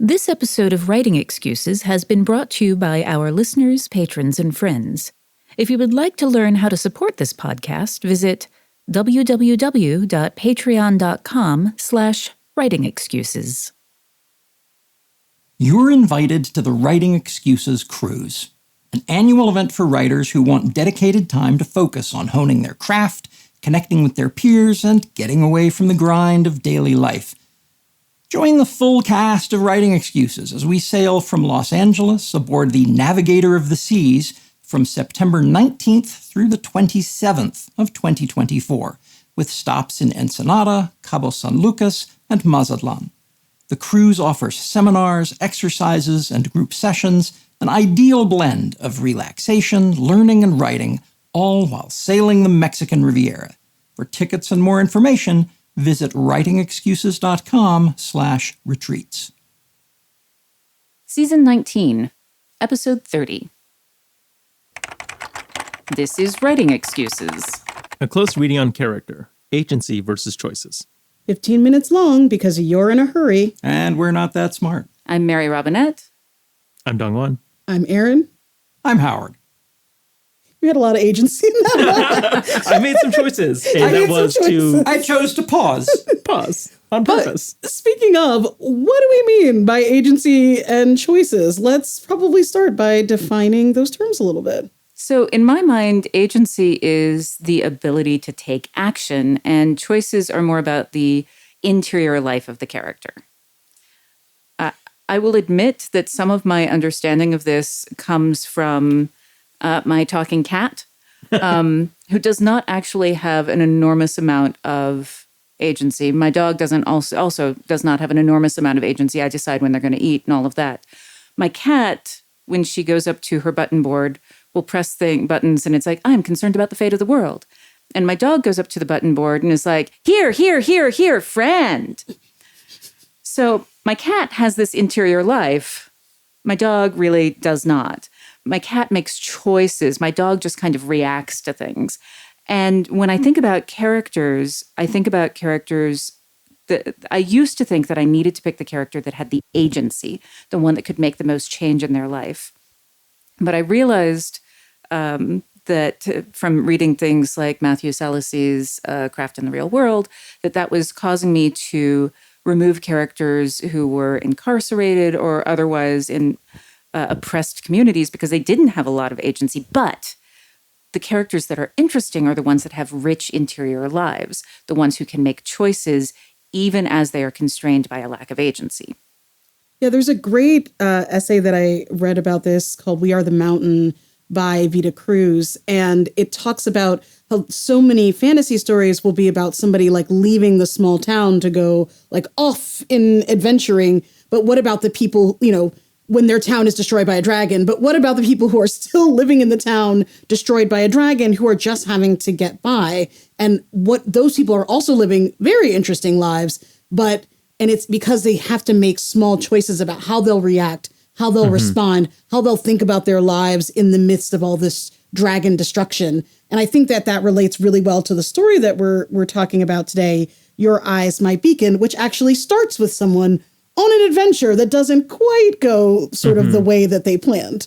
This episode of Writing Excuses has been brought to you by our listeners, patrons, and friends. If you would like to learn how to support this podcast, visit www.patreon.com/writingexcuses. You're invited to the Writing Excuses Cruise, an annual event for writers who want dedicated time to focus on honing their craft, connecting with their peers, and getting away from the grind of daily life. Join the full cast of Writing Excuses as we sail from Los Angeles aboard the Navigator of the Seas from September 19th through the 27th of 2024, with stops in Ensenada, Cabo San Lucas, and Mazatlan. The cruise offers seminars, exercises, and group sessions, an ideal blend of relaxation, learning, and writing, all while sailing the Mexican Riviera. For tickets and more information, visit writingexcuses.com/retreats. Season 19, Episode 30. This is Writing Excuses. A close reading on character, agency versus choices. 15 minutes long because you're in a hurry. And we're not that smart. I'm Mary Robinette. I'm Dongwon. I'm Aaron. I'm Howard. We had a lot of agency in that one. I made some choices, and that was to I chose to pause. pause on purpose. Speaking of, what do we mean by agency and choices? Let's probably start by defining those terms a little bit. So, in my mind, agency is the ability to take action, and choices are more about the interior life of the character. I will admit that some of my understanding of this comes from my talking cat, who does not actually have an enormous amount of agency. My dog also does not have an enormous amount of agency. I decide when they're going to eat and all of that. My cat, when she goes up to her button board, will press buttons and it's like, I'm concerned about the fate of the world. And my dog goes up to the button board and is like, here, friend. So my cat has this interior life. My dog really does not. My cat makes choices. My dog just kind of reacts to things. And when I think about characters, that I used to think that I needed to pick the character that had the agency, the one that could make the most change in their life. But I realized that from reading things like Matthew Salassy's Craft in the Real World, that was causing me to remove characters who were incarcerated or otherwise in oppressed communities because they didn't have a lot of agency. But the characters that are interesting are the ones that have rich interior lives, the ones who can make choices even as they are constrained by a lack of agency. Yeah, there's a great essay that I read about this called We Are the Mountain by Vida Cruz. And it talks about how so many fantasy stories will be about somebody like leaving the small town to go like off in adventuring. But what about the people, when their town is destroyed by a dragon? But what about the people who are still living in the town destroyed by a dragon who are just having to get by? And what those people are also living very interesting lives, and it's because they have to make small choices about how they'll react, how they'll respond, how they'll think about their lives in the midst of all this dragon destruction. And I think that relates really well to the story that we're talking about today, Your Eyes, My Beacon, which actually starts with someone on an adventure that doesn't quite go sort of the way that they planned.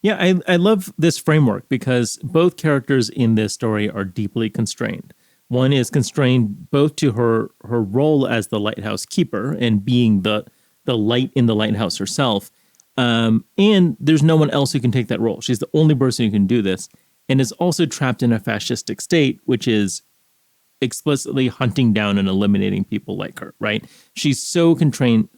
Yeah, I love this framework because both characters in this story are deeply constrained. One is constrained both to her role as the lighthouse keeper and being the light in the lighthouse herself. And there's no one else who can take that role. She's the only person who can do this and is also trapped in a fascistic state, which is explicitly hunting down and eliminating people like her, right? She's so constrained,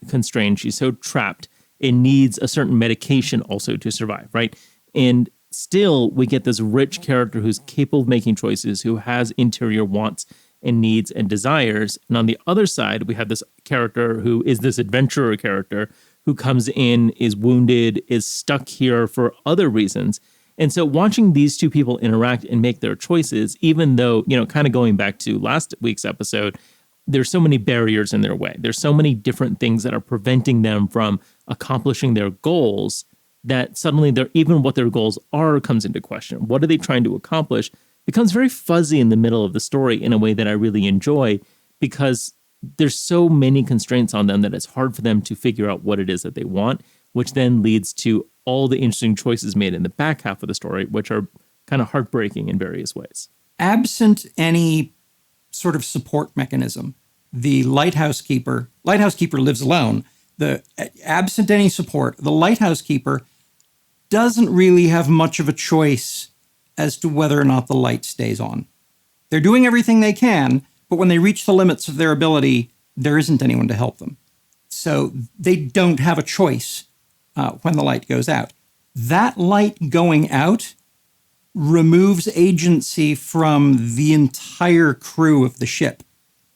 she's so trapped, it needs a certain medication also to survive, right? And still, we get this rich character who's capable of making choices, who has interior wants and needs and desires. And on the other side, we have this character who is this adventurer character who comes in, is wounded, is stuck here for other reasons. And so watching these two people interact and make their choices, even though, kind of going back to last week's episode, there's so many barriers in their way. There's so many different things that are preventing them from accomplishing their goals that suddenly even what their goals are comes into question. What are they trying to accomplish? Becomes very fuzzy in the middle of the story in a way that I really enjoy because there's so many constraints on them that it's hard for them to figure out what it is that they want, which then leads to all the interesting choices made in the back half of the story, which are kind of heartbreaking in various ways. Absent any sort of support mechanism, the lighthouse keeper lives alone. Absent any support, the lighthouse keeper doesn't really have much of a choice as to whether or not the light stays on. They're doing everything they can, but when they reach the limits of their ability, there isn't anyone to help them. So they don't have a choice when the light goes out. That light going out removes agency from the entire crew of the ship.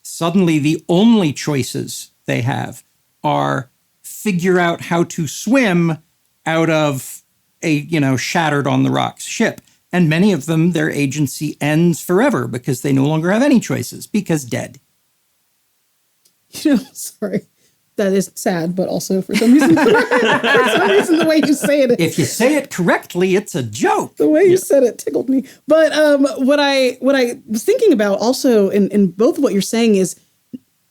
Suddenly, the only choices they have are figure out how to swim out of a, shattered on the rocks ship. And many of them, their agency ends forever because they no longer have any choices because dead. Sorry. That is sad, but also for some reason, the way you say it. If you say it correctly, it's a joke. The way you said it tickled me. But what I was thinking about also in both of what you're saying is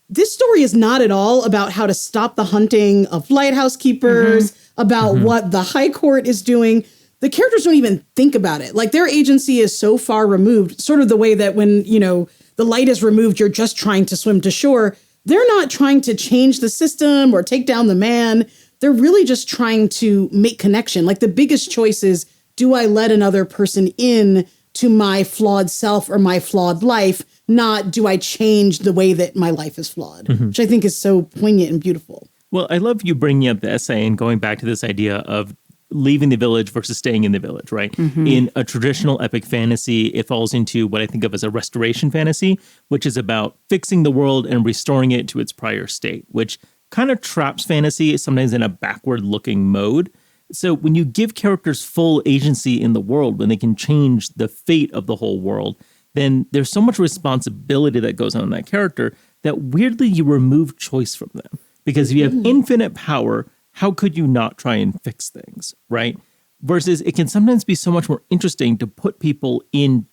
this story is not at all about how to stop the hunting of lighthouse keepers, about what the High Court is doing. The characters don't even think about it. Like their agency is so far removed, sort of the way that when, the light is removed, you're just trying to swim to shore. They're not trying to change the system or take down the man. They're really just trying to make connection. Like the biggest choice is, do I let another person in to my flawed self or my flawed life? Not do I change the way that my life is flawed, which I think is so poignant and beautiful. Well, I love you bringing up the essay and going back to this idea of leaving the village versus staying in the village, right? In a traditional epic fantasy, it falls into what I think of as a restoration fantasy, which is about fixing the world and restoring it to its prior state, which kind of traps fantasy sometimes in a backward-looking mode. So when you give characters full agency in the world, when they can change the fate of the whole world, then there's so much responsibility that goes on in that character that weirdly you remove choice from them. Because if you have infinite power, how could you not try and fix things, right? Versus it can sometimes be so much more interesting to put people in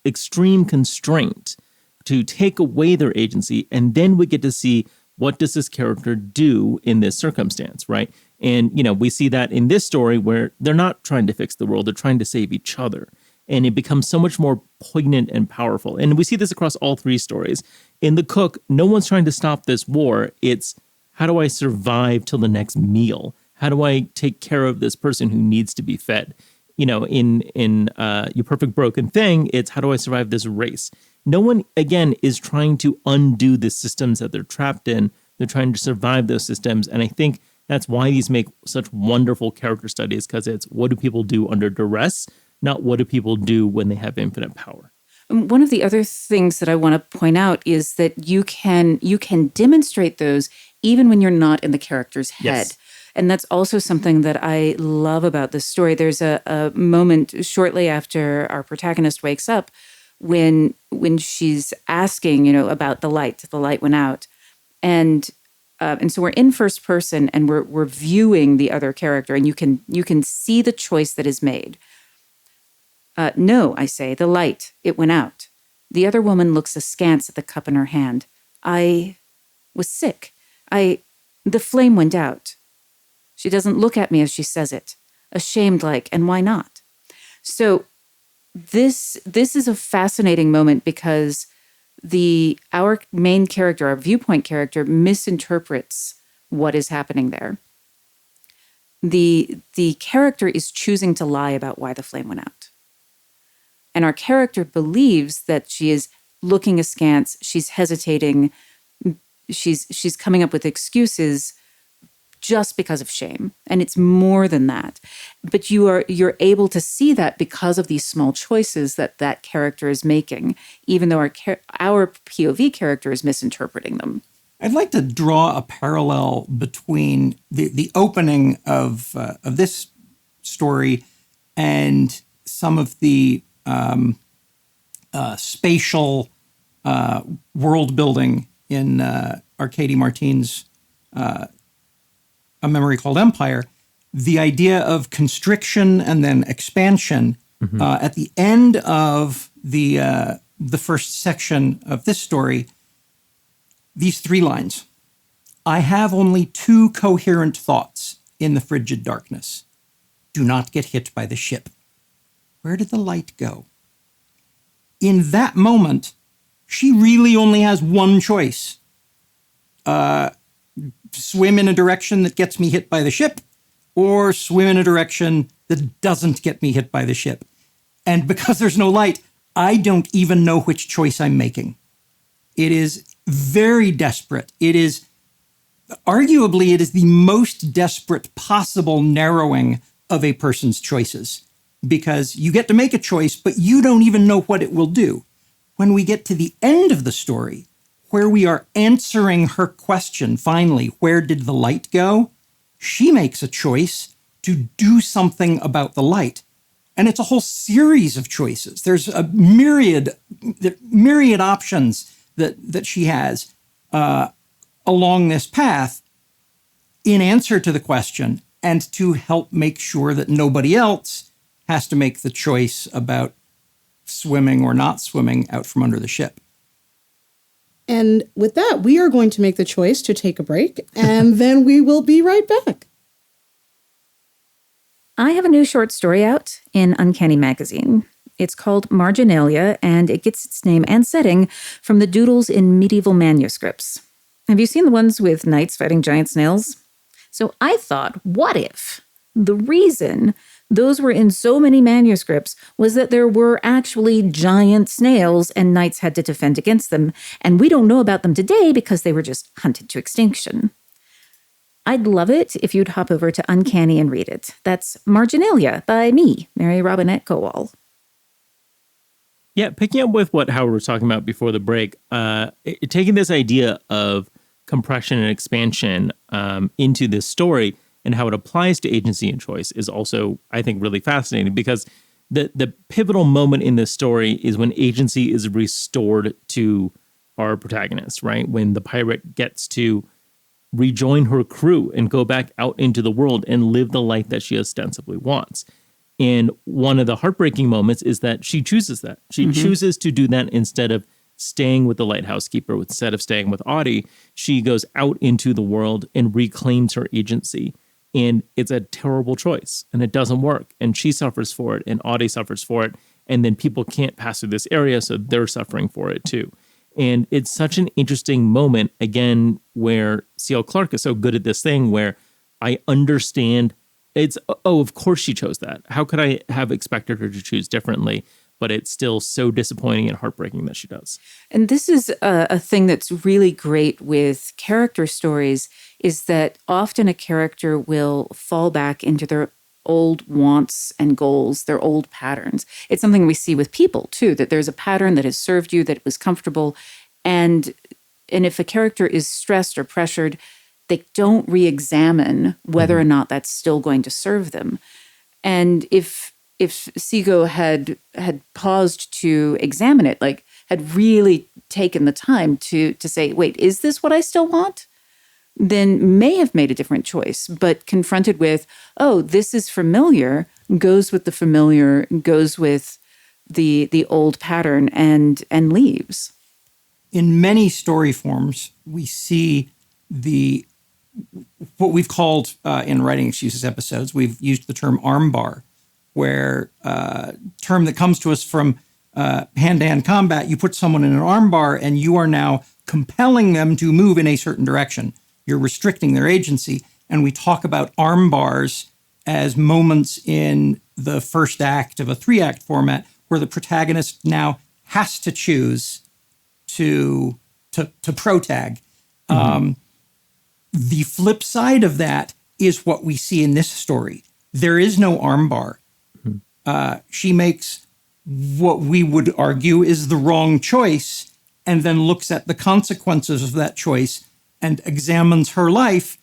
extreme constraint, to take away their agency, and then we get to see what does this character do in this circumstance, right? And, we see that in this story where they're not trying to fix the world, they're trying to save each other. And it becomes so much more poignant and powerful. And we see this across all three stories. In The Cook, no one's trying to stop this war. It's, how do I survive till the next meal? How do I take care of this person who needs to be fed? In Your Perfect Broken Thing, it's how do I survive this race? No one, again, is trying to undo the systems that they're trapped in. They're trying to survive those systems. And I think that's why these make such wonderful character studies, because it's what do people do under duress, not what do people do when they have infinite power. One of the other things that I want to point out is that you can demonstrate those even when you're not in the character's head. Yes. And that's also something that I love about this story. There's a moment shortly after our protagonist wakes up when she's asking, about the light. The light went out. And so we're in first person and we're viewing the other character, and you can see the choice that is made. No, I say, the light, it went out. The other woman looks askance at the cup in her hand. I was sick. The flame went out. She doesn't look at me as she says it, ashamed like, and why not? So this is a fascinating moment because our main character, our viewpoint character, misinterprets what is happening there. The character is choosing to lie about why the flame went out. And our character believes that she is looking askance, she's hesitating, she's coming up with excuses just because of shame. And it's more than that. But you're able to see that because of these small choices that character is making, even though our POV character is misinterpreting them. I'd like to draw a parallel between the opening of this story and some of the spatial world building in Arkady Martine's A Memory Called Empire. The idea of constriction and then expansion. At the end of the first section of this story, these 3 lines. I have only 2 coherent thoughts in the frigid darkness. Do not get hit by the ship. Where did the light go? In that moment, she really only has one choice. Swim in a direction that gets me hit by the ship, or swim in a direction that doesn't get me hit by the ship. And because there's no light, I don't even know which choice I'm making. It is very desperate. It is the most desperate possible narrowing of a person's choices, because you get to make a choice, but you don't even know what it will do. When we get to the end of the story, where we are answering her question, finally, where did the light go? She makes a choice to do something about the light. And it's a whole series of choices. There's a myriad options that she has along this path in answer to the question, and to help make sure that nobody else has to make the choice about swimming or not swimming out from under the ship. And with that, we are going to make the choice to take a break, and then we will be right back. I have a new short story out in Uncanny Magazine. It's called Marginalia, and it gets its name and setting from the doodles in medieval manuscripts. Have you seen the ones with knights fighting giant snails? So I thought, what if the reason those were in so many manuscripts was that there were actually giant snails and knights had to defend against them, and we don't know about them today because they were just hunted to extinction. I'd love it if you'd hop over to Uncanny and read it. That's Marginalia by me, Mary Robinette Kowal. Yeah, picking up with what Howard was talking about before the break, taking this idea of compression and expansion into this story and how it applies to agency and choice is also, I think, really fascinating, because the pivotal moment in this story is when agency is restored to our protagonist, right? When the pirate gets to rejoin her crew and go back out into the world and live the life that she ostensibly wants. And one of the heartbreaking moments is that she chooses that. She chooses to do that instead of staying with the lighthouse keeper, instead of staying with Audie. She goes out into the world and reclaims her agency. And it's a terrible choice, and it doesn't work. And she suffers for it, and Audie suffers for it. And then people can't pass through this area, so they're suffering for it too. And it's such an interesting moment, again, where C.L. Clarke is so good at this thing where I understand it's, oh, of course she chose that. How could I have expected her to choose differently? But it's still so disappointing and heartbreaking that she does. And this is a thing that's really great with character stories, is that often a character will fall back into their old wants and goals, their old patterns. It's something we see with people too, that there's a pattern that has served you, that was comfortable. And if a character is stressed or pressured, they don't re-examine whether or not that's still going to serve them. And if Seago had paused to examine it, like had really taken the time to say, wait, is this what I still want? Then may have made a different choice. But confronted with, oh, this is familiar, goes with the familiar, goes with the old pattern and leaves. In many story forms, we see what we've called in Writing Excuses episodes, we've used the term armbar, where term that comes to us from hand-to-hand combat. You put someone in an armbar and you are now compelling them to move in a certain direction. You're restricting their agency. And we talk about arm bars as moments in the first act of a 3-act format where the protagonist now has to choose to protag. The flip side of that is what we see in this story. There is no arm bar. She makes what we would argue is the wrong choice, and then looks at the consequences of that choice and examines her life.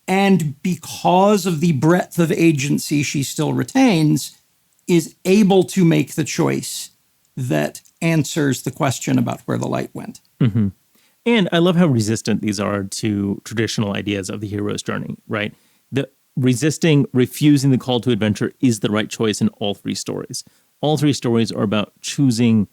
And because of the breadth of agency she still retains, is able to make the choice that answers the question about where the light went. Mm-hmm. And I love how resistant these are to traditional ideas of the hero's journey, right? The refusing the call to adventure is the right choice in all 3 stories. All 3 stories are about choosing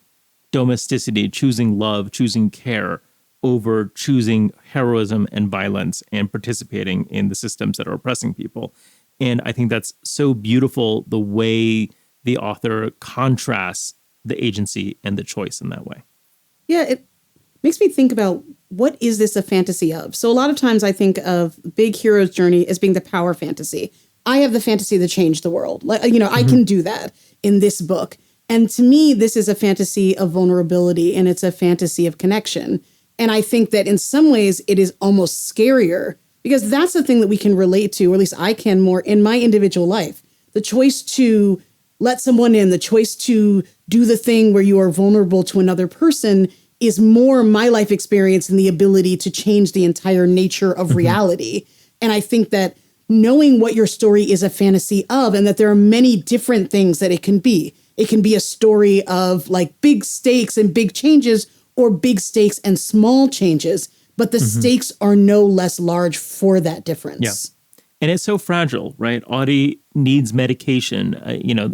domesticity, choosing love, choosing care over choosing heroism and violence and participating in the systems that are oppressing people. And I think that's so beautiful, the way the author contrasts the agency and the choice in that way. Yeah, it makes me think about, what is this a fantasy of? So a lot of times I think of big hero's journey as being the power fantasy. I have the fantasy to change the world. Like, I can do that in this book. And to me, this is a fantasy of vulnerability, and it's a fantasy of connection. And I think that in some ways it is almost scarier, because that's the thing that we can relate to, or at least I can more in my individual life. The choice to let someone in, the choice to do the thing where you are vulnerable to another person is more my life experience and the ability to change the entire nature of reality. And I think that knowing what your story is a fantasy of, and that there are many different things that it can be. It can be a story of like big stakes and big changes, or big stakes and small changes, but the stakes are no less large for that difference. Yeah. And it's so fragile, right? Audie needs medication.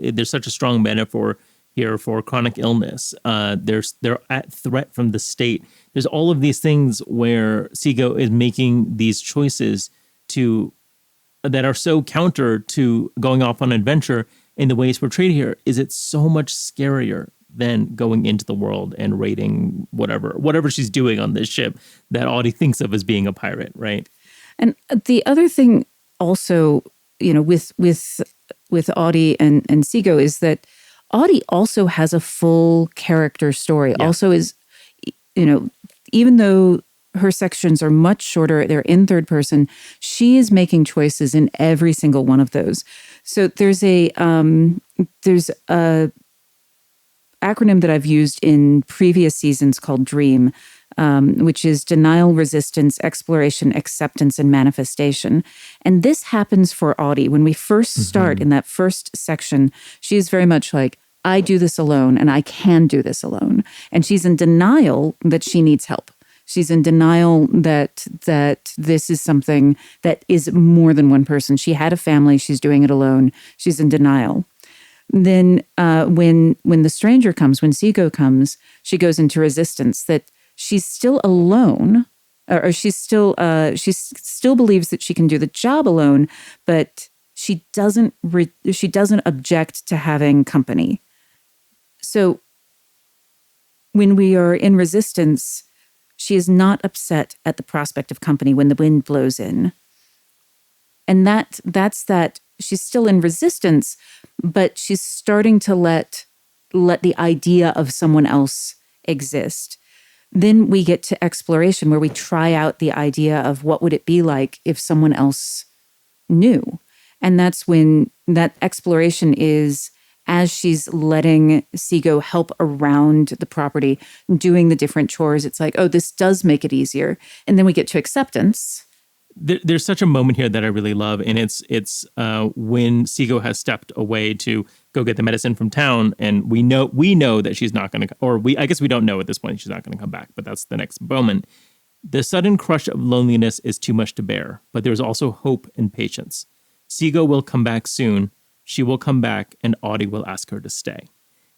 There's such a strong metaphor here for chronic illness. They're at threat from the state. There's all of these things where Seago is making these choices that are so counter to going off on an adventure. In the way it's portrayed here, is it so much scarier than going into the world and raiding whatever she's doing on this ship that Audie thinks of as being a pirate, right? And the other thing also, with Audie and Seago, is that Audie also has a full character story. Yeah. Also is, even though her sections are much shorter, they're in third person, she is making choices in every single one of those. So there's a acronym that I've used in previous seasons called DREAM, which is denial, resistance, exploration, acceptance, and manifestation. And this happens for Audie. When we first start in that first section, she's very much like, I do this alone and I can do this alone. And she's in denial that she needs help. She's in denial that this is something that is more than one person. She had a family. She's doing it alone. She's in denial. Then when the stranger comes, when Seago comes, she goes into resistance, that she's still alone, or she still believes that she can do the job alone, but she doesn't object to having company. So when we are in resistance, she is not upset at the prospect of company when the wind blows in. And that's that she's still in resistance, but she's starting to let the idea of someone else exist. Then we get to exploration, where we try out the idea of what would it be like if someone else knew. And that's when that exploration is, as she's letting Seago help around the property, doing the different chores, it's like, oh, this does make it easier. And then we get to acceptance. There's such a moment here that I really love, and it's when Seago has stepped away to go get the medicine from town, and we know that she's not going to, I guess we don't know at this point she's not going to come back, but that's the next moment. The sudden crush of loneliness is too much to bear, but there's also hope and patience. Seago will come back soon. She will come back, and Audie will ask her to stay.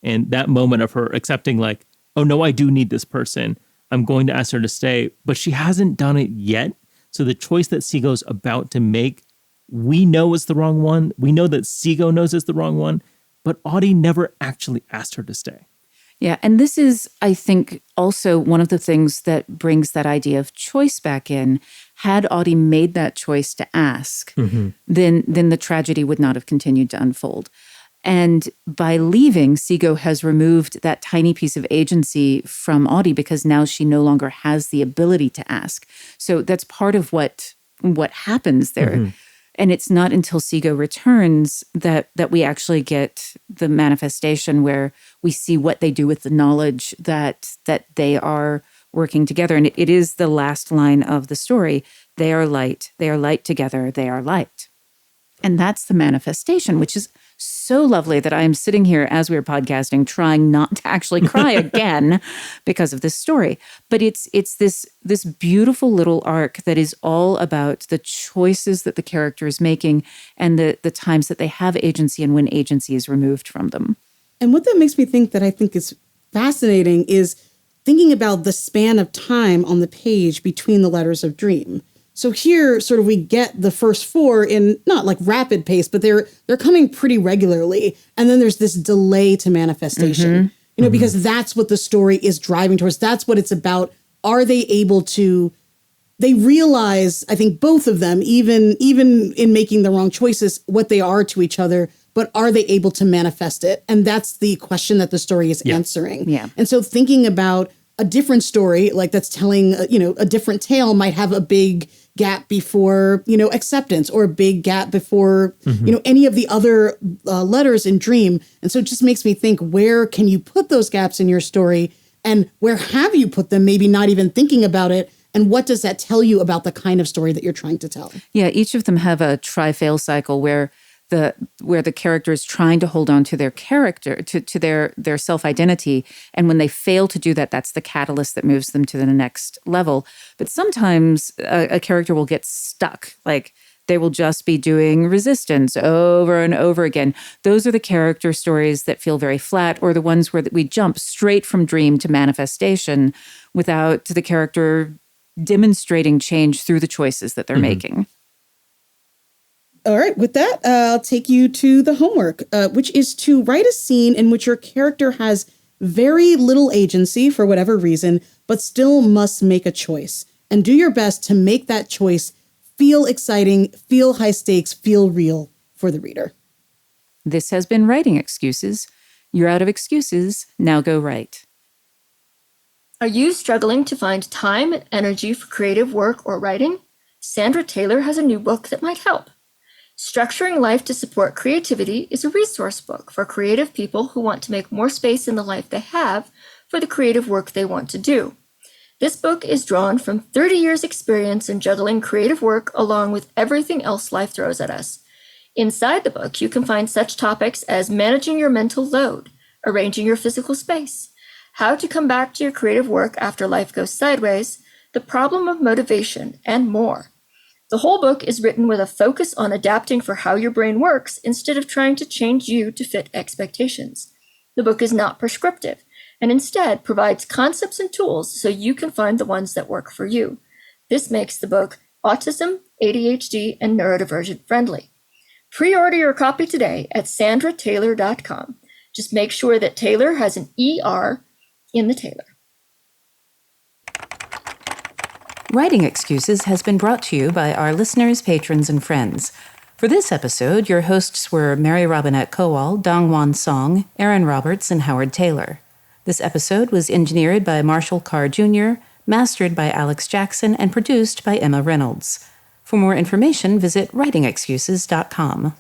And that moment of her accepting, like, oh no, I do need this person. I'm going to ask her to stay, but she hasn't done it yet. So the choice that Seago's about to make, we know is the wrong one. We know that Seago knows is the wrong one, but Audie never actually asked her to stay. Yeah, and this is, I think, also one of the things that brings that idea of choice back in. Had Audie made that choice to ask, then the tragedy would not have continued to unfold. And by leaving, Seago has removed that tiny piece of agency from Audie, because now she no longer has the ability to ask. So that's part of what happens there. And it's not until Seago returns that we actually get the manifestation, where we see what they do with the knowledge that they are working together. And it is the last line of the story. They are light. They are light together. They are light. And that's the manifestation, which is so lovely that I am sitting here as we're podcasting, trying not to actually cry again because of this story. But it's this beautiful little arc that is all about the choices that the character is making, and the times that they have agency and when agency is removed from them. And what that makes me think that I think is fascinating is thinking about the span of time on the page between the letters of dream. So here, sort of, we get the first four in not like rapid pace, but they're coming pretty regularly. And then there's this delay to manifestation, you know, because that's what the story is driving towards. That's what it's about. Are they able to, they realize, I think both of them, even in making the wrong choices, what they are to each other, but are they able to manifest it? And that's the question that the story is answering. Yeah. And so thinking about a different story, like that's telling, a different tale, might have a big gap before, acceptance, or a big gap before, any of the other letters in Dream. And so it just makes me think, where can you put those gaps in your story? And where have you put them? Maybe not even thinking about it. And what does that tell you about the kind of story that you're trying to tell? Yeah, each of them have a try-fail cycle where the character is trying to hold on to their character, to their self-identity. And when they fail to do that, that's the catalyst that moves them to the next level. But sometimes a character will get stuck. Like they will just be doing resistance over and over again. Those are the character stories that feel very flat, or the ones where we jump straight from dream to manifestation without the character demonstrating change through the choices that they're making. All right, with that, I'll take you to the homework, which is to write a scene in which your character has very little agency for whatever reason, but still must make a choice. And do your best to make that choice feel exciting, feel high stakes, feel real for the reader. This has been Writing Excuses. You're out of excuses. Now go write. Are you struggling to find time and energy for creative work or writing? Sandra Taylor has a new book that might help. Structuring Life to Support Creativity is a resource book for creative people who want to make more space in the life they have for the creative work they want to do. This book is drawn from 30 years' experience in juggling creative work along with everything else life throws at us. Inside the book, you can find such topics as managing your mental load, arranging your physical space, how to come back to your creative work after life goes sideways, the problem of motivation, and more. The whole book is written with a focus on adapting for how your brain works instead of trying to change you to fit expectations. The book is not prescriptive and instead provides concepts and tools so you can find the ones that work for you. This makes the book autism, ADHD, and neurodivergent friendly. Pre-order your copy today at sandrataylor.com. Just make sure that Taylor has an ER in the Taylor. Writing Excuses has been brought to you by our listeners, patrons, and friends. For this episode, your hosts were Mary Robinette Kowal, Dongwon Song, Aaron Roberts, and Howard Taylor. This episode was engineered by Marshall Carr Jr., mastered by Alex Jackson, and produced by Emma Reynolds. For more information, visit writingexcuses.com.